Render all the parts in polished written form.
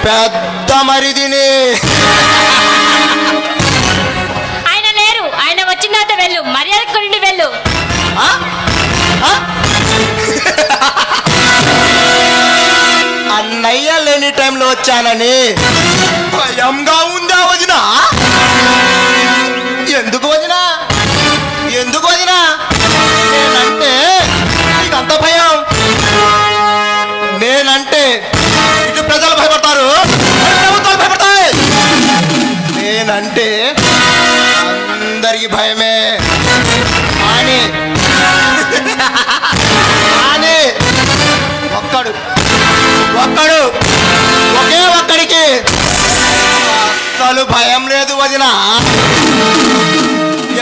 పెద్ద మరిదిని. ఆయన లేరు, ఆయన వచ్చిన తర్వాత వెళ్ళు, మర్యాదకు నుండి వెళ్ళు. అన్నయ్య లేని టైంలో వచ్చానని భయంగా ఉందా వదినా? ఎందుకు వదినా? ఎందుకు వదినా? నేనంటే నీకంత భయం? నేనంటే ఇటు ప్రజలు భయపడతారు, ప్రభుత్వాలు భయపడతాయి. నేనంటే అందరికి భయమే. అని ఒక్కడు ఒక్కడు ఒకే ఒక్కడికి అసలు భయం లేదు వదినా.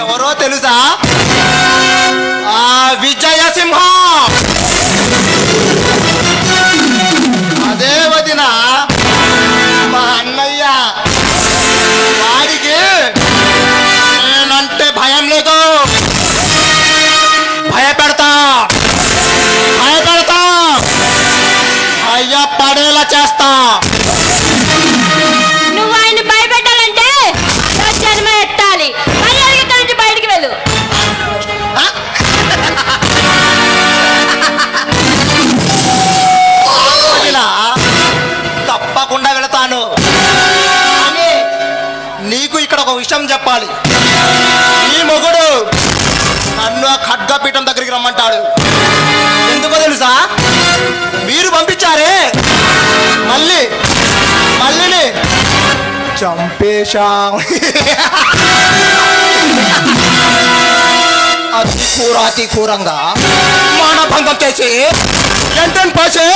ఎవరో తెలుసా? ఆ విజయసింహం. అదే వదినా, మా అన్నయ్య. వాడికి నేనంటే భయం లేదు. భయపెడతా భయపెడతా, భయపడేలా చేస్తా. నువ్వు ఆయన భయపెట్టాలంటే జన్మ ఎత్తాలి. మర్యాదగా ఇక్కడి నుంచి బయటికి వెళ్ళు. తప్పకుండా వెళతాను. నీకు ఇక్కడ ఒక విషయం చెప్పాలి. ఈ మొగుడు నన్ను ఆ ఖడ్గపీఠం దగ్గరికి రమ్మంటాడు. ఎందుకో తెలుసా? మీరు పంపించారే, మళ్ళీ చంపేశాం. అతి క్రూరంగా మానభంగం చేసి ఎంటన్ పోసి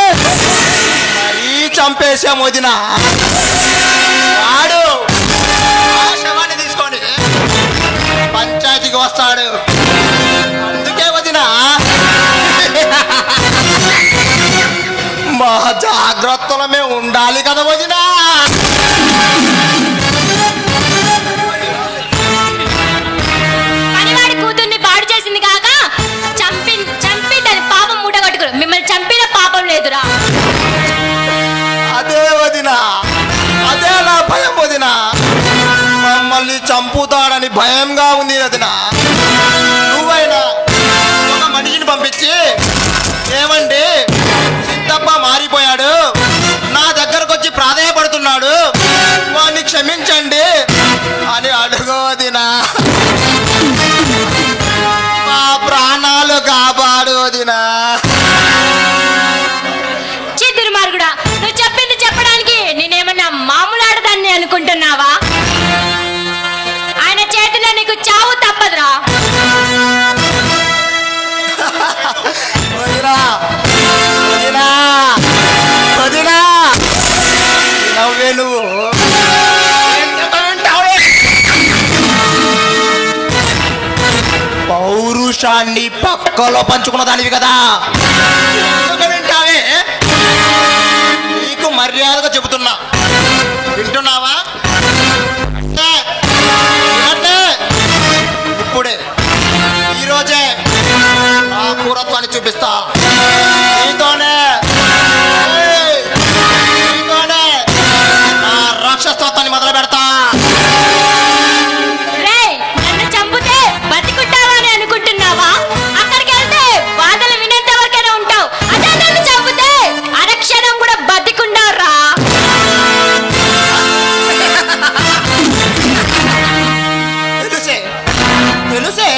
మరీ చంపేశాం వదినా. వాడు ఆ శవాన్ని తీసుకొని పంచాయతీకి వస్తాడు. అందుకే వదినా మా జాగ్రత్తలమే ఉండాలి కదా వదినా. పనివాడి కూతుర్ని పాడు చేసింది కాక చంపి దాని పాపం మూటగట్టుకురు. మిమ్మల్ని చంపిన పాపం లేదురా. అదే వదినా, అదే నా భయం వదినా. మమ్మల్ని చంపుతాడని భయంగా ఉంది వదినా. నువ్వైనా ఒక మనిషిని పంపించి, ఏమండి సిద్ధప్ప మారిపోయాడు, నా దగ్గరకు వచ్చి ప్రాధేయపడుతున్నాడు, వాడిని క్షమించండి అని అడుగు వదినా. మా ప్రాణాలు కాపాడు వదినా. దుర్మార్గుడా, నువ్వు చెప్పింది చెప్పడానికి నేనేమన్నా మామూలు ఆడదాన్ని అనుకుంటున్నావా? ఆయన చేతిలో నీకు చావు తప్పదురా. వదినా వదినా వదినా, నవ్వే నువ్వు. పౌరుషాన్ని పక్కలో పంచుకున్న దానివి కదా, వింటావే? నీకు మర్యాదగా చెబుతున్నా, వింటున్నావా? ఇప్పుడే ఈరోజే నా క్రూరత్వాన్ని చూపిస్తా. నీతోనే నా రాక్షసత్వాన్ని మొదలు పెడతా. నన్ను చంపితే బతికుంటావా అని అనుకుంటున్నావా? అక్కడికి వెళ్తే వాదలు వినేంత వరకైనా ఉంటావు. అదే నన్ను చంపితే అరక్షణం కూడా బతికుండారా. తెలుసే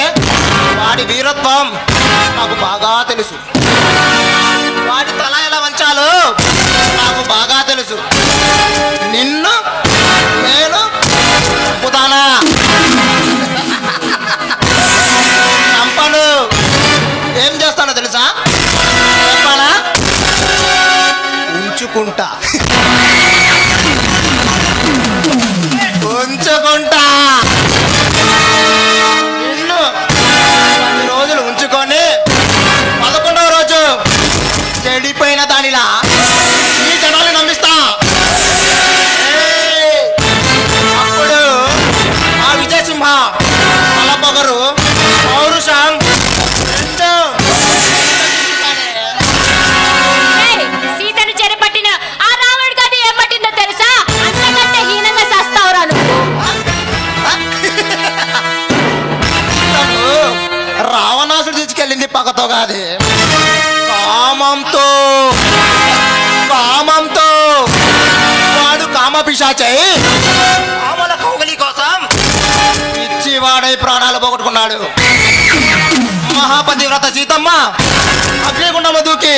వాడి వీరత్వం నాకు బాగా తెలుసు. వాడి తల ఎలా వంచాలో నాకు బాగా తెలుసు. నిన్ను నేను చంపుతానా? చంపను. ఏం చేస్తానో తెలుసా? చెప్పాలా? ఉంచుకుంటా. ఉంచుకుంటా. నిన్ను 10 రోజులు ఉంచుకొని 11వ రోజు చెడిపోయిన దానిలా ఈ జనాన్ని నమ్మిస్తా. అప్పుడు ఆ విజయసింహ తలపొగరు, పౌరుషం రెండు. సీతను చెరపట్టిన ఆ రాముడికి అది ఏం పట్టిందో తెలుసా? కాదే, కామంతో కామంతో వాడు కామ పిశాచై కామల కౌగలి కోసం పిచ్చివాడై ప్రాణాలు పోగొట్టుకున్నాడు. మహాపతివ్రత సీతమ్మ అగ్నిగుండంలో దూకి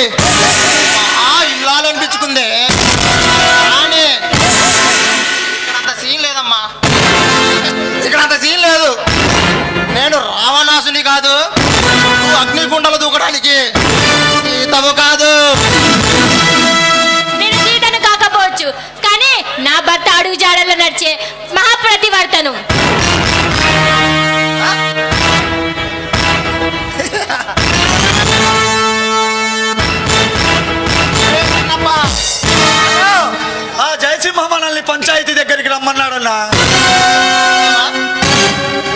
ఇల్లాలు అనిపించుకుందే, కానీ ఇక్కడంత సీన్ లేదమ్మా, ఇక్కడంత సీన్ లేదు. నేను రావణాసుని కాదు, నువ్వు అగ్నిగుండంలో దూకడానికి సీతవు కాదు. నేను సీతను కాకపోవచ్చు, కానీ నా భర్త అడుగు జాడల్లో నడిచే మహాప్రతివర్తను. జయసింహ మనల్ని పంచాయతీ దగ్గరికి రమ్మన్నాడన్నా.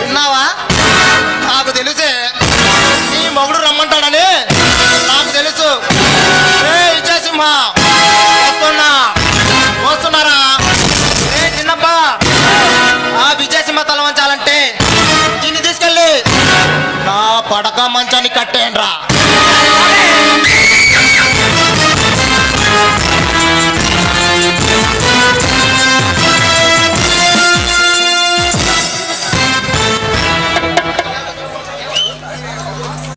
విన్నావా? నాకు తెలిసే నీ మొగుడు రమ్మంటాడని నాకు తెలుసు. విజయసింహ వస్తున్నారా? చిన్నప్ప, ఆ విజయసింహ తల వంచాలంటే దీన్ని తీసుకెళ్ళి నా పడక మంచి